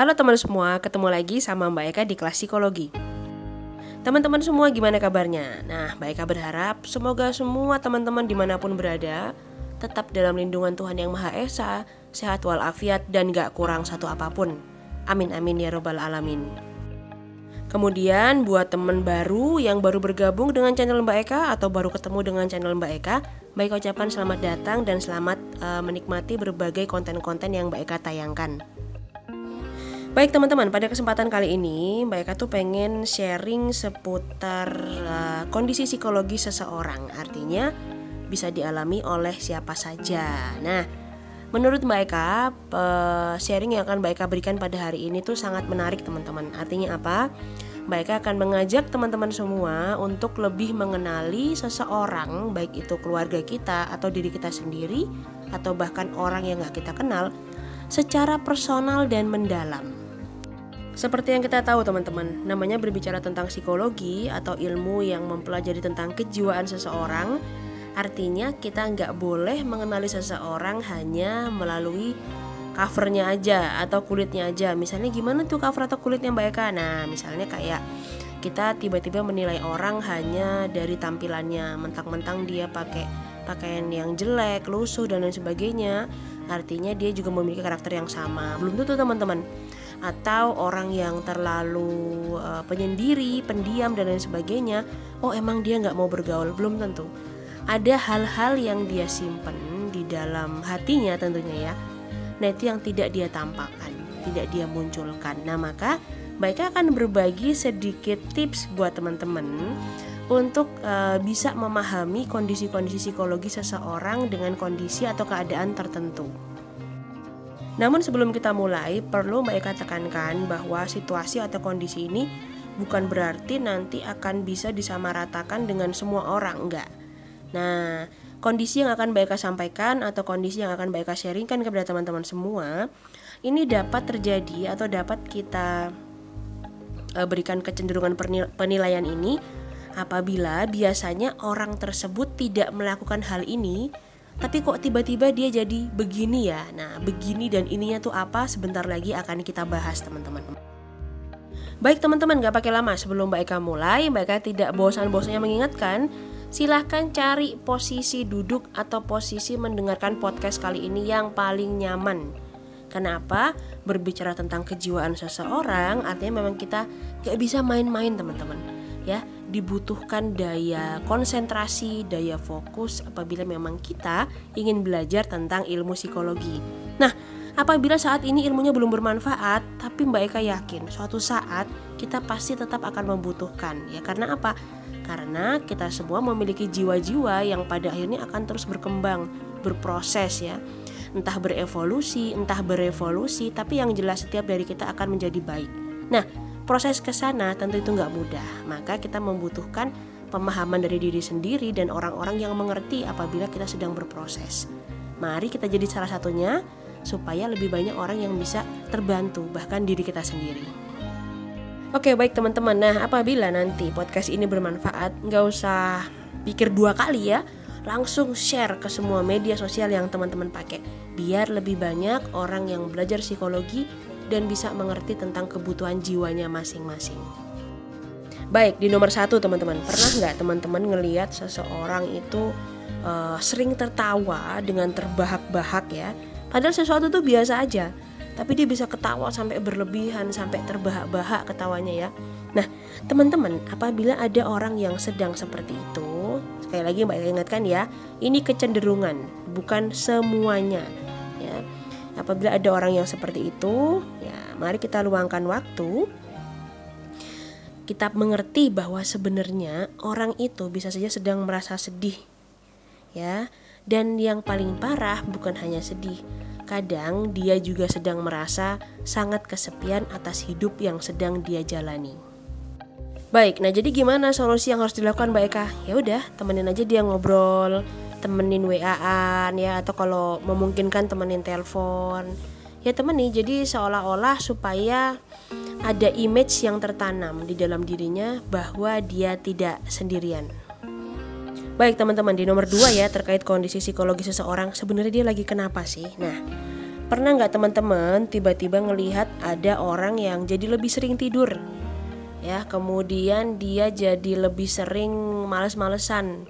Halo teman semua, ketemu lagi sama Mbak Eka di kelas psikologi. Teman-teman semua gimana kabarnya? Nah, Mbak Eka berharap semoga semua teman-teman dimanapun berada tetap dalam lindungan Tuhan Yang Maha Esa, sehat walafiat dan gak kurang satu apapun. Amin amin ya robbal alamin. Kemudian buat teman baru yang baru bergabung dengan channel Mbak Eka atau baru ketemu dengan channel Mbak Eka, Mbak Eka ucapkan selamat datang dan selamat menikmati berbagai konten-konten yang Mbak Eka tayangkan. Baik teman-teman, pada kesempatan kali ini Mbak Eka tuh pengen sharing seputar kondisi psikologi seseorang. Artinya bisa dialami oleh siapa saja. Nah, menurut Mbak Eka, sharing yang akan Mbak Eka berikan pada hari ini tuh sangat menarik teman-teman. Artinya apa? Mbak Eka akan mengajak teman-teman semua untuk lebih mengenali seseorang, baik itu keluarga kita atau diri kita sendiri, atau bahkan orang yang gak kita kenal, secara personal dan mendalam. Seperti yang kita tahu teman-teman, namanya berbicara tentang psikologi atau ilmu yang mempelajari tentang kejiwaan seseorang. Artinya kita nggak boleh mengenali seseorang hanya melalui covernya aja atau kulitnya aja. Misalnya gimana tuh cover atau kulitnya Mbak Eka? Nah misalnya kayak kita tiba-tiba menilai orang hanya dari tampilannya, mentang-mentang dia pakai pakaian yang jelek, lusuh dan lain sebagainya, artinya dia juga memiliki karakter yang sama. Belum tentu teman-teman. Atau orang yang terlalu penyendiri, pendiam dan lain sebagainya, oh emang dia nggak mau bergaul, belum tentu. Ada hal-hal yang dia simpen di dalam hatinya tentunya ya. Nah itu yang tidak dia tampakkan, tidak dia munculkan. Nah maka Mbak akan berbagi sedikit tips buat teman-teman untuk bisa memahami kondisi-kondisi psikologi seseorang dengan kondisi atau keadaan tertentu. Namun sebelum kita mulai, perlu Mbak Eka tekankan bahwa situasi atau kondisi ini bukan berarti nanti akan bisa disamaratakan dengan semua orang, enggak. Nah, kondisi yang akan Mbak Eka sampaikan atau kondisi yang akan Mbak Eka sharingkan kepada teman-teman semua, ini dapat terjadi atau dapat kita berikan kecenderungan penilaian ini apabila biasanya orang tersebut tidak melakukan hal ini, tapi kok tiba-tiba dia jadi begini ya. Nah begini dan ininya tuh apa, sebentar lagi akan kita bahas teman-teman. Baik teman-teman, gak pakai lama, sebelum Mbak Eka mulai, Mbak Eka tidak bosan-bosannya mengingatkan, silahkan cari posisi duduk atau posisi mendengarkan podcast kali ini yang paling nyaman. Kenapa? Berbicara tentang kejiwaan seseorang, artinya memang kita gak bisa main-main teman-teman ya. Dibutuhkan daya konsentrasi, daya fokus apabila memang kita ingin belajar tentang ilmu psikologi. Nah, apabila saat ini ilmunya belum bermanfaat, tapi Mbak Eka yakin suatu saat kita pasti tetap akan membutuhkan. Ya karena apa? Karena kita semua memiliki jiwa-jiwa yang pada akhirnya akan terus berkembang, berproses ya. Entah berevolusi, entah berevolusi, tapi yang jelas setiap dari kita akan menjadi baik. Nah, proses ke sana tentu itu nggak mudah, maka kita membutuhkan pemahaman dari diri sendiri dan orang-orang yang mengerti apabila kita sedang berproses. Mari kita jadi salah satunya supaya lebih banyak orang yang bisa terbantu, bahkan diri kita sendiri. Oke baik teman-teman, nah apabila nanti podcast ini bermanfaat, nggak usah pikir dua kali ya, langsung share ke semua media sosial yang teman-teman pakai, biar lebih banyak orang yang belajar psikologi dan bisa mengerti tentang kebutuhan jiwanya masing-masing. Baik, di nomor 1 teman-teman, pernah nggak teman-teman ngelihat seseorang itu sering tertawa dengan terbahak-bahak ya? Padahal sesuatu tuh biasa aja, tapi dia bisa ketawa sampai berlebihan, sampai terbahak-bahak ketawanya ya. Nah, teman-teman, apabila ada orang yang sedang seperti itu, sekali lagi Mbak ingatkan ya, ini kecenderungan, bukan semuanya ya. Apabila ada orang yang seperti itu, ya mari kita luangkan waktu. Kita mengerti bahwa sebenarnya orang itu bisa saja sedang merasa sedih. Ya, dan yang paling parah bukan hanya sedih. Kadang dia juga sedang merasa sangat kesepian atas hidup yang sedang dia jalani. Baik, nah jadi gimana solusi yang harus dilakukan Mbak Eka? Ya udah, temenin aja dia ngobrol, temenin WA-an ya, atau kalau memungkinkan temenin telepon. Ya temeni, jadi seolah-olah supaya ada image yang tertanam di dalam dirinya bahwa dia tidak sendirian. Baik teman-teman, di nomor 2 ya, terkait kondisi psikologi seseorang, sebenarnya dia lagi kenapa sih? Nah, Pernah nggak teman-teman tiba-tiba ngelihat ada orang yang jadi lebih sering tidur? Ya, kemudian dia jadi lebih sering males-malesan,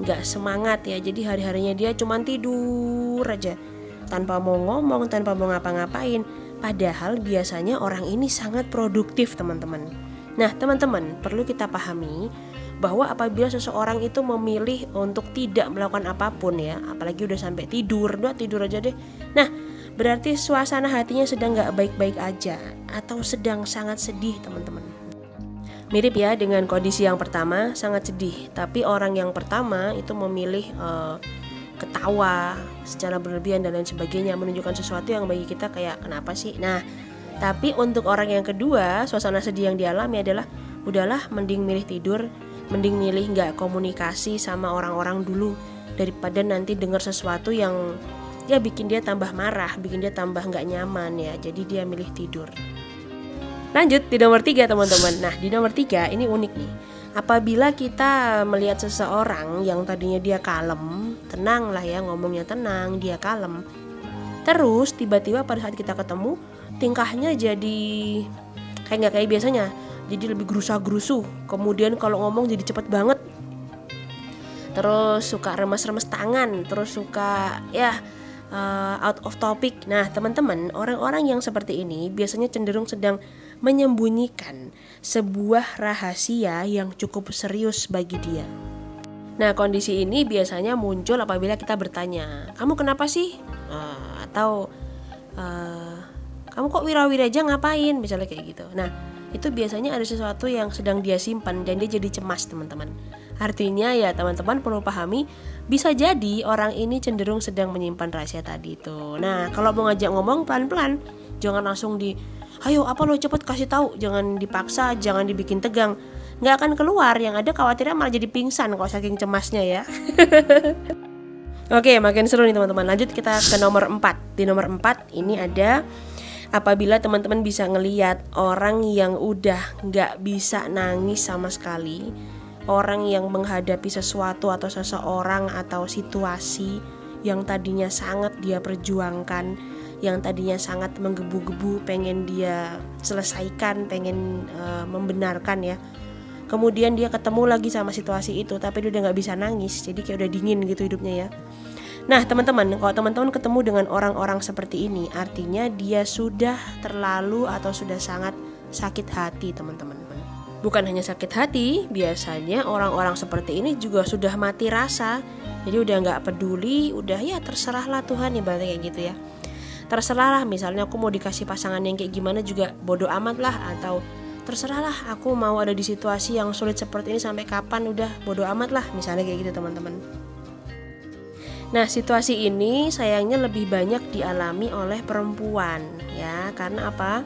nggak semangat ya. Jadi hari-harinya dia cuma tidur aja, tanpa mau ngomong, tanpa mau ngapa-ngapain. Padahal biasanya orang ini sangat produktif, teman-teman. Nah, teman-teman, perlu kita pahami bahwa apabila seseorang itu memilih untuk tidak melakukan apapun ya, apalagi udah sampai tidur, udah tidur aja deh. Nah, berarti suasana hatinya sedang nggak baik-baik aja, atau sedang sangat sedih, teman-teman. Mirip ya dengan kondisi yang pertama, sangat sedih. Tapi orang yang pertama itu memilih ketawa secara berlebihan dan lain sebagainya, menunjukkan sesuatu yang bagi kita kayak kenapa sih. Nah, tapi untuk orang yang kedua, suasana sedih yang dialami adalah udahlah, mending milih tidur, mending milih nggak komunikasi sama orang-orang dulu daripada nanti dengar sesuatu yang ya bikin dia tambah marah, bikin dia tambah nggak nyaman ya. Jadi dia milih tidur. Lanjut di nomor 3, teman-teman. Nah, di nomor 3 ini unik nih. Apabila kita melihat seseorang yang tadinya dia kalem, tenang lah ya, ngomongnya tenang, dia kalem. Terus tiba-tiba pada saat kita ketemu, tingkahnya jadi kayak nggak kayak biasanya. Jadi lebih gerusa-gerusu. Kemudian kalau ngomong jadi cepet banget. Terus suka remes-remes tangan, terus suka ya out of topic. Nah, teman-teman, orang-orang yang seperti ini biasanya cenderung sedang menyembunyikan sebuah rahasia yang cukup serius bagi dia. Nah, kondisi ini biasanya muncul apabila kita bertanya, kamu kenapa sih? Atau kamu kok wira-wira aja ngapain? Misalnya kayak gitu. Nah, itu biasanya ada sesuatu yang sedang dia simpan dan dia jadi cemas, teman-teman. Artinya ya teman-teman perlu pahami, bisa jadi orang ini cenderung sedang menyimpan rahasia tadi itu. Nah, kalau mau ngajak ngomong pelan-pelan, jangan langsung ayo apa lo cepet kasih tahu, jangan dipaksa, jangan dibikin tegang, nggak akan keluar. Yang ada khawatirnya malah jadi pingsan kalau saking cemasnya ya. Oke, makin seru nih teman-teman. Lanjut kita ke nomor 4. Di nomor 4 ini ada apabila teman-teman bisa ngelihat orang yang udah nggak bisa nangis sama sekali, orang yang menghadapi sesuatu atau seseorang atau situasi yang tadinya sangat dia perjuangkan, yang tadinya sangat menggebu-gebu pengen dia selesaikan, pengen membenarkan ya. Kemudian dia ketemu lagi sama situasi itu, tapi dia udah gak bisa nangis, jadi kayak udah dingin gitu hidupnya ya. Nah teman-teman, kalau teman-teman ketemu dengan orang-orang seperti ini, artinya dia sudah terlalu atau sudah sangat sakit hati, teman-teman. Bukan hanya sakit hati, biasanya orang-orang seperti ini juga sudah mati rasa. Jadi udah gak peduli, udah ya terserahlah Tuhan ya, berarti kayak gitu ya. Terserahlah, misalnya aku mau dikasih pasangan yang kayak gimana juga bodo amat lah, atau terserahlah aku mau ada di situasi yang sulit seperti ini sampai kapan, udah bodo amat lah, misalnya kayak gitu teman-teman. Nah, situasi ini sayangnya lebih banyak dialami oleh perempuan ya, karena apa?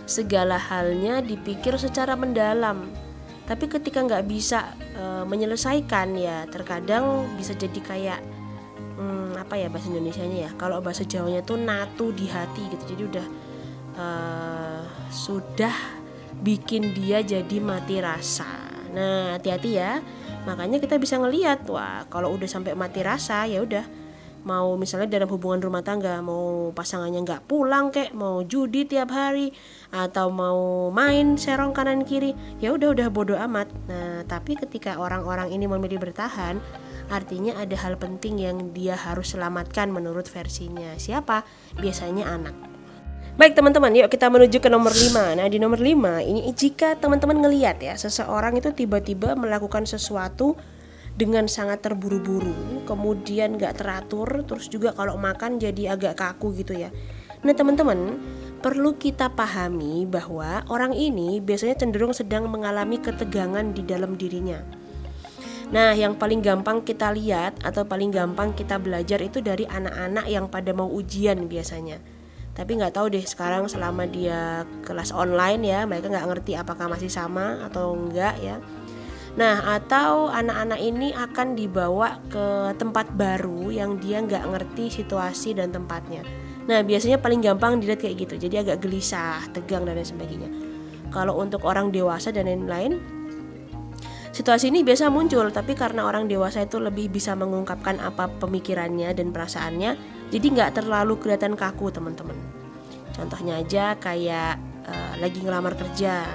Segala halnya dipikir secara mendalam, tapi ketika nggak bisa menyelesaikan ya, terkadang bisa jadi kayak apa ya bahasa Indonesianya ya, kalau bahasa Jawanya tuh natu di hati gitu. Jadi udah sudah bikin dia jadi mati rasa. Nah, hati-hati ya. Makanya kita bisa ngelihat, wah kalau udah sampai mati rasa ya udah, mau misalnya dalam hubungan rumah tangga, mau pasangannya nggak pulang kek, mau judi tiap hari, atau mau main serong kanan kiri, ya udah bodo amat. Nah, tapi ketika orang-orang ini memilih bertahan, artinya ada hal penting yang dia harus selamatkan menurut versinya. Siapa? Biasanya anak. Baik teman-teman, yuk kita menuju ke nomor 5. Nah, di nomor 5 ini jika teman-teman ngelihat ya, seseorang itu tiba-tiba melakukan sesuatu dengan sangat terburu-buru, kemudian gak teratur, terus juga kalau makan jadi agak kaku gitu ya. Nah teman-teman, perlu kita pahami bahwa orang ini biasanya cenderung sedang mengalami ketegangan di dalam dirinya. Nah, yang paling gampang kita lihat atau paling gampang kita belajar itu dari anak-anak yang pada mau ujian biasanya. Tapi nggak tahu deh sekarang selama dia kelas online ya, mereka nggak ngerti apakah masih sama atau enggak ya. Nah, atau anak-anak ini akan dibawa ke tempat baru yang dia nggak ngerti situasi dan tempatnya. Nah, biasanya paling gampang dilihat kayak gitu, jadi agak gelisah, tegang dan lain sebagainya. Kalau untuk orang dewasa dan lain-lain, situasi ini biasa muncul, tapi karena orang dewasa itu lebih bisa mengungkapkan apa pemikirannya dan perasaannya, Jadi nggak terlalu kelihatan kaku teman-teman. Contohnya aja kayak lagi ngelamar kerja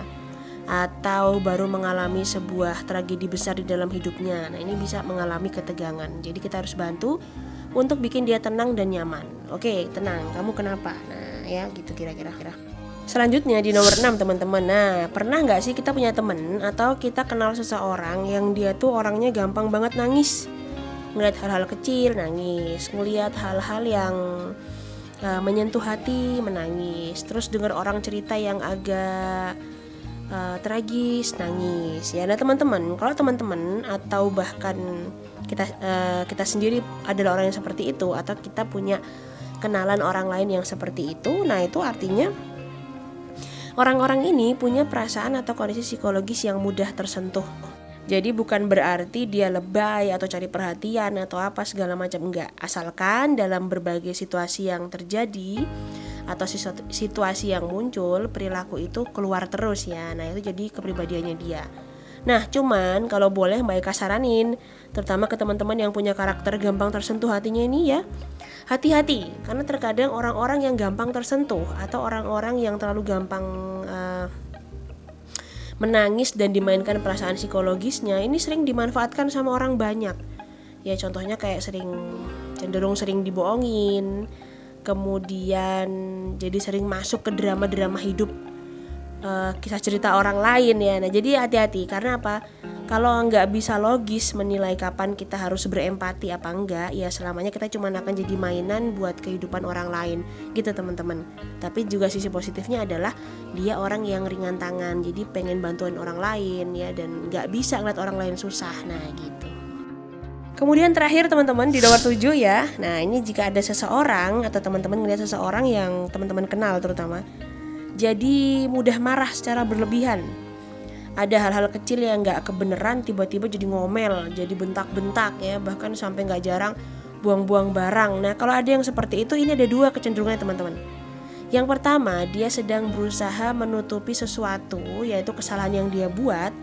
atau baru mengalami sebuah tragedi besar di dalam hidupnya. Nah ini bisa mengalami ketegangan. Jadi kita harus bantu untuk bikin dia tenang dan nyaman. Oke, tenang, kamu kenapa? Nah ya gitu kira-kira. Selanjutnya di nomor 6 teman-teman. Nah pernah nggak sih kita punya temen atau kita kenal seseorang yang dia tuh orangnya gampang banget nangis. Ngeliat hal-hal kecil nangis, ngeliat hal-hal yang menyentuh hati menangis. Terus dengar orang cerita yang agak tragis nangis ya. Nah teman-teman, kalau teman-teman atau bahkan kita sendiri adalah orang yang seperti itu, atau kita punya kenalan orang lain yang seperti itu, nah itu artinya orang-orang ini punya perasaan atau kondisi psikologis yang mudah tersentuh. Jadi bukan berarti dia lebay atau cari perhatian atau apa segala macam, enggak. Asalkan dalam berbagai situasi yang terjadi atau situasi yang muncul, perilaku itu keluar terus ya. Nah itu jadi kepribadiannya dia. Nah cuman kalau boleh Mbak Eka saranin, terutama ke teman-teman yang punya karakter gampang tersentuh hatinya ini ya, hati-hati. Karena terkadang orang-orang yang gampang tersentuh atau orang-orang yang terlalu gampang menangis dan dimainkan perasaan psikologisnya, ini sering dimanfaatkan sama orang banyak. Ya contohnya kayak cenderung sering dibohongin, kemudian jadi sering masuk ke drama-drama hidup, kisah cerita orang lain ya. Nah jadi hati-hati, karena apa? Kalau nggak bisa logis menilai kapan kita harus berempati apa enggak, ya selamanya kita cuma akan jadi mainan buat kehidupan orang lain gitu teman-teman. Tapi juga sisi positifnya adalah dia orang yang ringan tangan, jadi pengen bantuin orang lain ya, dan nggak bisa ngeliat orang lain susah. Nah gitu. Kemudian terakhir teman-teman di nomor 7 ya. Nah ini jika ada seseorang atau teman-teman ngeliat seseorang yang teman-teman kenal terutama, jadi mudah marah secara berlebihan. Ada hal-hal kecil yang gak kebenaran tiba-tiba jadi ngomel, jadi bentak-bentak ya, bahkan sampai gak jarang buang-buang barang. Nah kalau ada yang seperti itu, ini ada dua kecenderungannya teman-teman. Yang pertama, dia sedang berusaha menutupi sesuatu, yaitu kesalahan yang dia buat.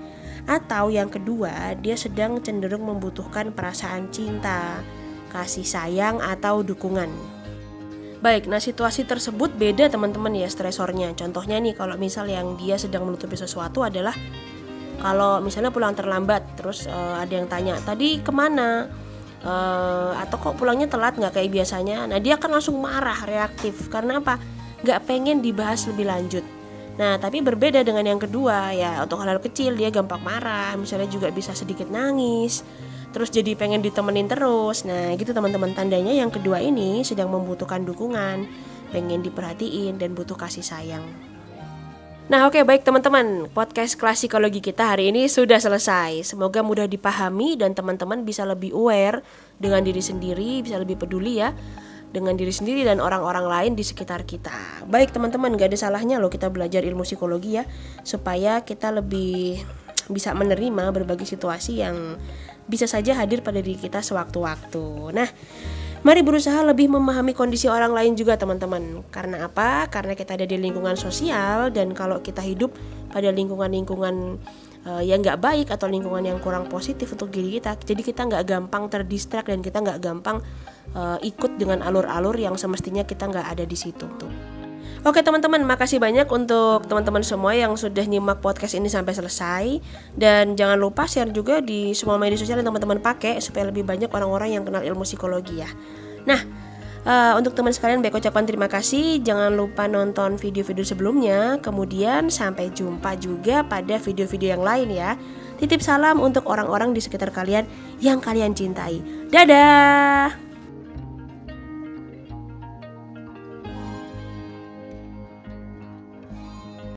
Atau yang kedua, dia sedang cenderung membutuhkan perasaan cinta, kasih sayang atau dukungan. Baik, nah situasi tersebut beda teman-teman ya stresornya. Contohnya nih, kalau misal yang dia sedang menutupi sesuatu adalah kalau misalnya pulang terlambat, terus ada yang tanya, tadi kemana? Atau kok pulangnya telat nggak kayak biasanya? Nah dia akan langsung marah, reaktif. Karena apa? Nggak pengen dibahas lebih lanjut. Nah tapi berbeda dengan yang kedua ya, untuk hal-hal kecil dia gampang marah, misalnya juga bisa sedikit nangis, terus jadi pengen ditemenin terus. Nah gitu teman-teman, tandanya yang kedua ini sedang membutuhkan dukungan, pengen diperhatiin dan butuh kasih sayang. Nah oke, baik teman-teman, podcast kelas psikologi kita hari ini sudah selesai. Semoga mudah dipahami dan teman-teman bisa lebih aware dengan diri sendiri, bisa lebih peduli ya dengan diri sendiri dan orang-orang lain di sekitar kita. Baik teman-teman, gak ada salahnya loh kita belajar ilmu psikologi ya, supaya kita lebih bisa menerima berbagai situasi yang bisa saja hadir pada diri kita sewaktu-waktu. Nah, mari berusaha lebih memahami kondisi orang lain juga teman-teman. Karena apa? Karena kita ada di lingkungan sosial, dan kalau kita hidup pada lingkungan-lingkungan yang gak baik atau lingkungan yang kurang positif untuk diri kita, jadi kita gak gampang terdistrak dan kita gak gampang ikut dengan alur-alur yang semestinya kita gak ada di situ tuh. Oke teman-teman, makasih banyak untuk teman-teman semua yang sudah nyimak podcast ini sampai selesai. Dan jangan lupa share juga di semua media sosial yang teman-teman pakai, supaya lebih banyak orang-orang yang kenal ilmu psikologi ya. Nah, untuk teman sekalian, baik ucapkan terima kasih. Jangan lupa nonton video-video sebelumnya. Kemudian sampai jumpa juga pada video-video yang lain ya. Titip salam untuk orang-orang di sekitar kalian yang kalian cintai. Dadah!